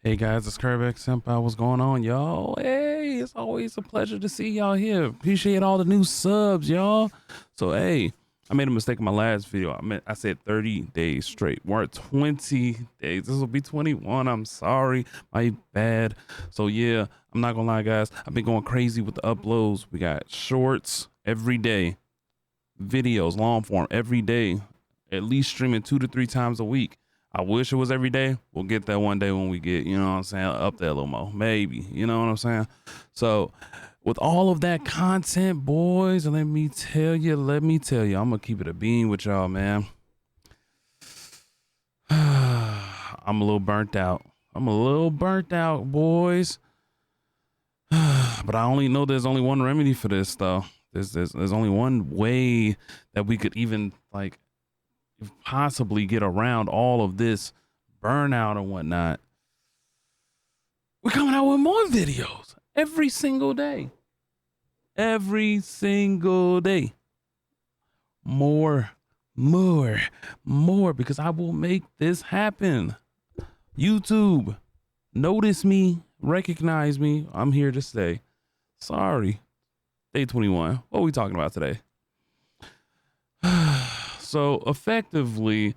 Hey guys, it's Kirby Senpai. What's going on, y'all? Hey, it's always a pleasure to see y'all here. Appreciate all the new subs, y'all. So, hey, I made a mistake in my last video. I said 30 days straight. We're at 20 days. This will be 21. I'm sorry. My bad. So, yeah, I'm not gonna lie, guys. I've been going crazy with the uploads. We got shorts every day, videos, long form every day, at least streaming 2 to 3 times a week. I wish it was every day. We'll get that one day when we get, you know what I'm saying, up there a little more, maybe, you know what I'm saying? So with all of that content, boys, let me tell you, I'm gonna keep it a bean with y'all, man. I'm a little burnt out, boys. But I only know there's only one remedy for this, though. There's only one way that we could even like possibly get around all of this burnout and whatnot. We're coming out with more videos every single day. More, because I will make this happen. YouTube, notice me, recognize me. I'm here to stay. Sorry. Day 21. What are we talking about today? So effectively,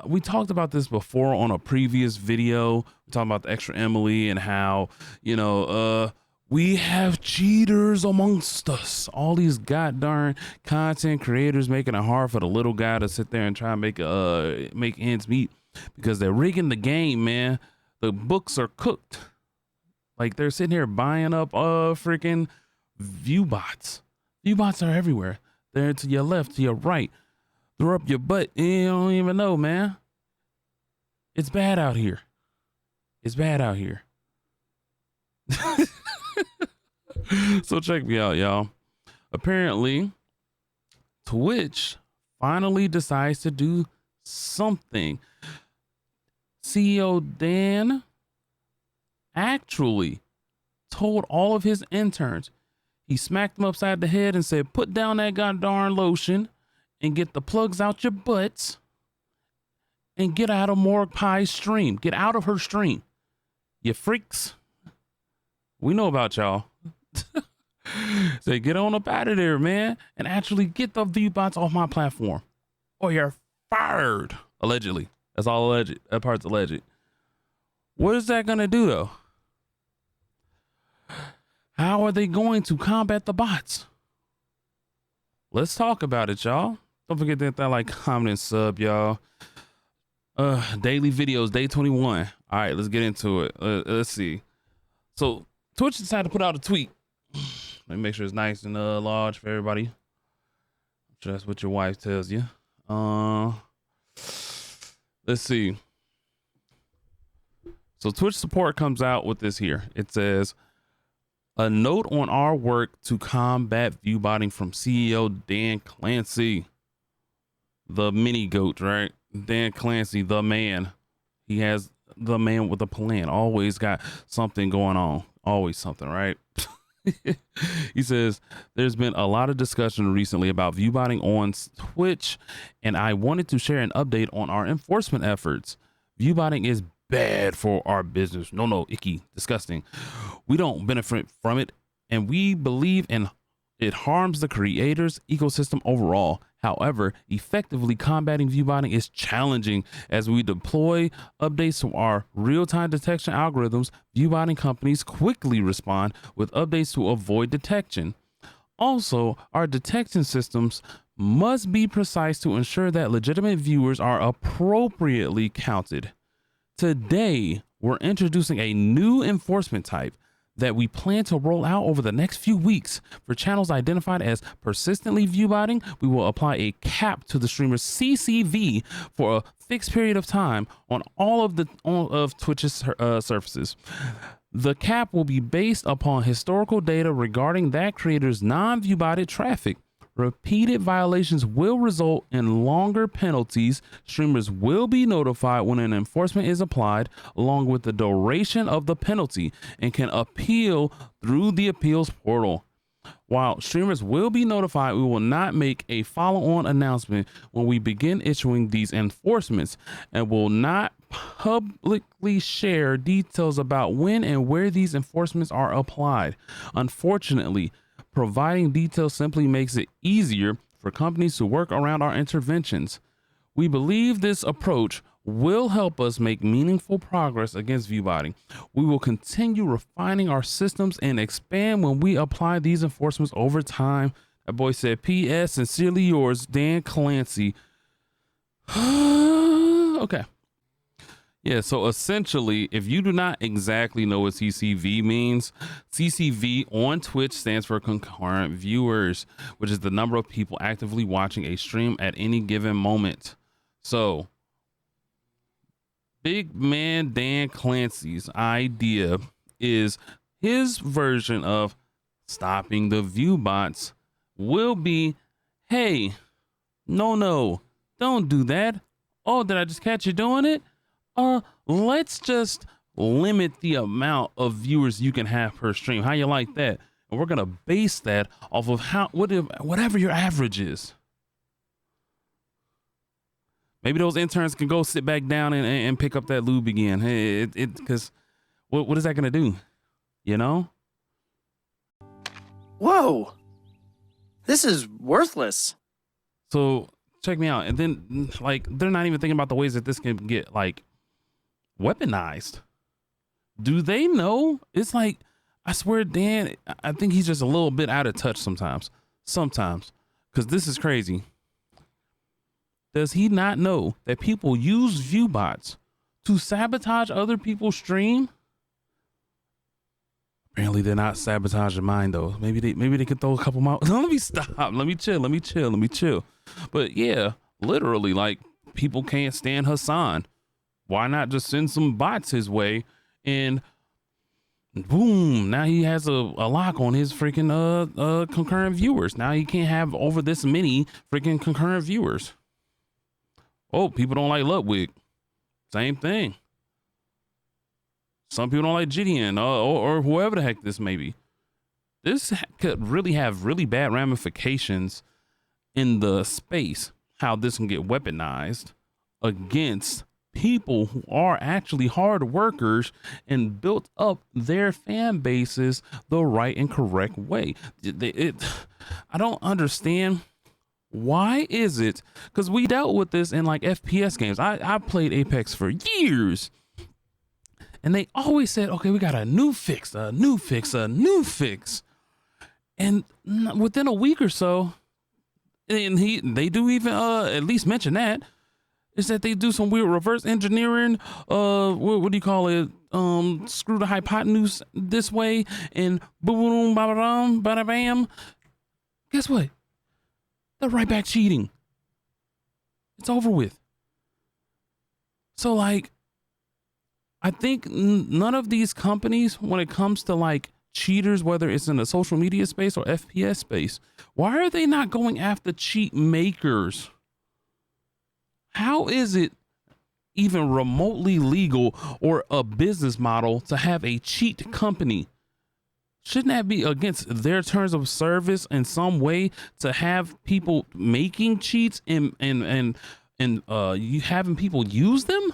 we talked about this before on a previous video. We talked about the extra Emily and how, you know, we have cheaters amongst us. All these goddamn content creators making it hard for the little guy to sit there and try and make ends meet because they're rigging the game, man. The books are cooked. Like they're sitting here buying up freaking Viewbots. Viewbots are everywhere. They're to your left, to your right. Throw up your butt. You don't even know, man. It's bad out here. So check me out, y'all. Apparently, Twitch finally decides to do something. CEO Dan actually told all of his interns, he smacked them upside the head and said, put down that goddamn lotion and get the plugs out your butts and get out of Morg Pie's stream. Get out of her stream. You freaks. We know about y'all. Say, get on up out of there, man, and actually get the Viewbots off my platform or you're fired. Allegedly. That's all alleged. That part's alleged. What is that going to do, though? How are they going to combat the bots? Let's talk about it, y'all. Don't forget to hit that like, comment, and sub, y'all. Daily videos, day 21. All right, let's get into it. Let's see. So Twitch decided to put out a tweet. Let me make sure it's nice and large for everybody. I'm sure that's what your wife tells you. Let's see. So Twitch support comes out with this here. It says, a note on our work to combat viewbotting from CEO Dan Clancy. The mini goat, right? Dan Clancy, the man. He has the man with a plan. Always got something going on. Always something, right? He says, there's been a lot of discussion recently about viewbotting on Twitch, and I wanted to share an update on our enforcement efforts. Viewbotting is bad for our business. No, icky, disgusting. We don't benefit from it, and we believe in it harms the creators' ecosystem overall. However, effectively combating viewbotting is challenging. As we deploy updates to our real-time detection algorithms, viewbotting companies quickly respond with updates to avoid detection. Also, our detection systems must be precise to ensure that legitimate viewers are appropriately counted. Today, we're introducing a new enforcement type that we plan to roll out over the next few weeks. For channels identified as persistently viewbotting, we will apply a cap to the streamer's CCV for a fixed period of time on all of Twitch's surfaces. The cap will be based upon historical data regarding that creator's non-viewbotted traffic. Repeated violations will result in longer penalties. Streamers will be notified when an enforcement is applied, along with the duration of the penalty, and can appeal through the appeals portal. While streamers will be notified, we will not make a follow-on announcement when we begin issuing these enforcements and will not publicly share details about when and where these enforcements are applied. Unfortunately, providing details simply makes it easier for companies to work around our interventions. We believe this approach will help us make meaningful progress against viewbotting. We will continue refining our systems and expand when we apply these enforcements over time. That boy said, P.S. Sincerely yours, Dan Clancy. Okay. Yeah, so essentially, if you do not exactly know what CCV means, CCV on Twitch stands for concurrent viewers, which is the number of people actively watching a stream at any given moment. So, big man Dan Clancy's idea is his version of stopping the view bots will be, hey, no, don't do that. Oh, did I just catch you doing it? Let's just limit the amount of viewers you can have per stream. How you like that? And we're gonna base that off of whatever your average is. Maybe those interns can go sit back down and pick up that lube again. Hey, because what is that gonna do? You know? Whoa, this is worthless. So check me out. And then like they're not even thinking about the ways that this can get like weaponized. Do they know? It's like, I swear, Dan, I think he's just a little bit out of touch sometimes, because this is crazy. Does he not know that people use view bots to sabotage other people's stream? Apparently they're not sabotaging mine though. Maybe they could throw a couple more. Let me stop. Let me chill. But yeah, literally, like, people can't stand Hassan. Why not just send some bots his way, and boom, now he has a lock on his freaking concurrent viewers. Now he can't have over this many freaking concurrent viewers. Oh, people don't like Ludwig. Same thing. Some people don't like Gideon or whoever the heck this may be. This could really have really bad ramifications in the space, how this can get weaponized against people who are actually hard workers and built up their fan bases the right and correct way. I don't understand. Why is it? Because we dealt with this in like FPS games. I played Apex for years, and they always said, okay, we got a new fix. And within a week or so, and they do even at least mention that, is that they do some weird reverse engineering. What do you call it? Screw the hypotenuse this way, and boom, ba-ba-dum, bada-bam. Guess what? They're right back cheating. It's over with. So, like, I think none of these companies, when it comes to like cheaters, whether it's in the social media space or FPS space, why are they not going after cheat makers? How is it even remotely legal or a business model to have a cheat company? Shouldn't that be against their terms of service in some way to have people making cheats and you having people use them?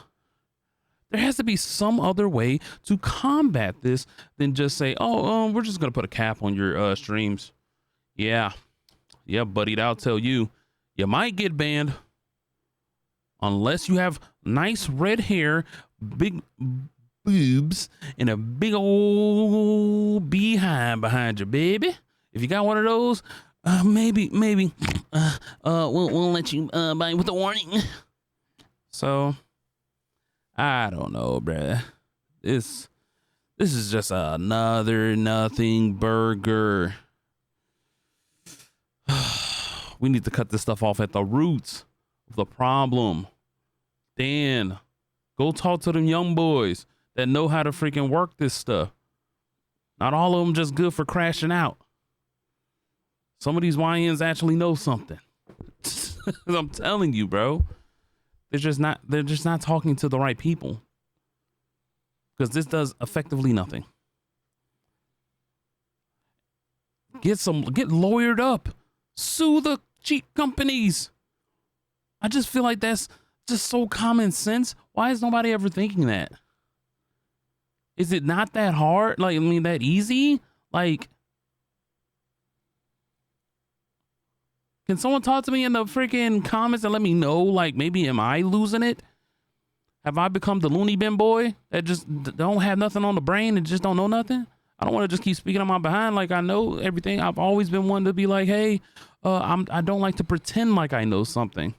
There has to be some other way to combat this than just say, oh, we're just gonna put a cap on your streams. Yeah, buddy, I'll tell you, you might get banned. Unless you have nice red hair, big boobs, and a big old behind behind you, baby. If you got one of those, maybe we'll let you buy with a warning. So, I don't know, bruh. This is just another nothing burger. We need to cut this stuff off at the roots. The problem. Dan, go talk to them young boys that know how to freaking work this stuff. Not all of them just good for crashing out. Some of these YNs actually know something. I'm telling you, bro. They're just not talking to the right people. Because this does effectively nothing. Get lawyered up. Sue the cheat companies. I just feel like that's just so common sense. Why Why is nobody ever thinking that? Is it not that hard? Like, I mean, that easy? Like, can someone talk to me in the freaking comments and let me know, like, maybe am I losing it? Have I become the loony bin boy that just don't have nothing on the brain and just don't know nothing? I don't want to just keep speaking on my behind like I know everything. I've always been one to be like, hey, I don't like to pretend like I know something.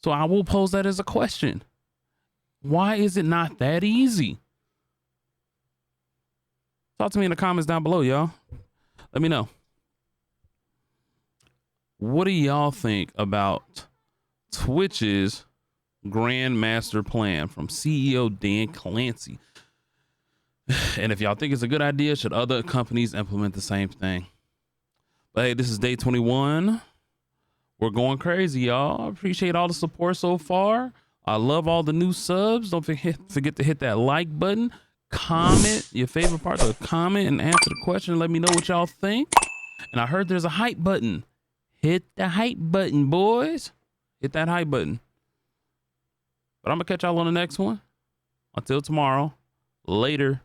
So I will pose that as a question. Why is it not that easy? Talk to me in the comments down below, y'all. Let me know. What do y'all think about Twitch's Grand Master Plan from CEO Dan Clancy? And if y'all think it's a good idea, should other companies implement the same thing? But hey, this is day 21. We're going crazy, y'all. I appreciate all the support so far. I love all the new subs. Don't forget to hit that like button. Comment your favorite parts of the comment and answer the question. Let me know what y'all think. And I heard there's a hype button. Hit the hype button, boys. Hit that hype button. But I'm going to catch y'all on the next one. Until tomorrow. Later.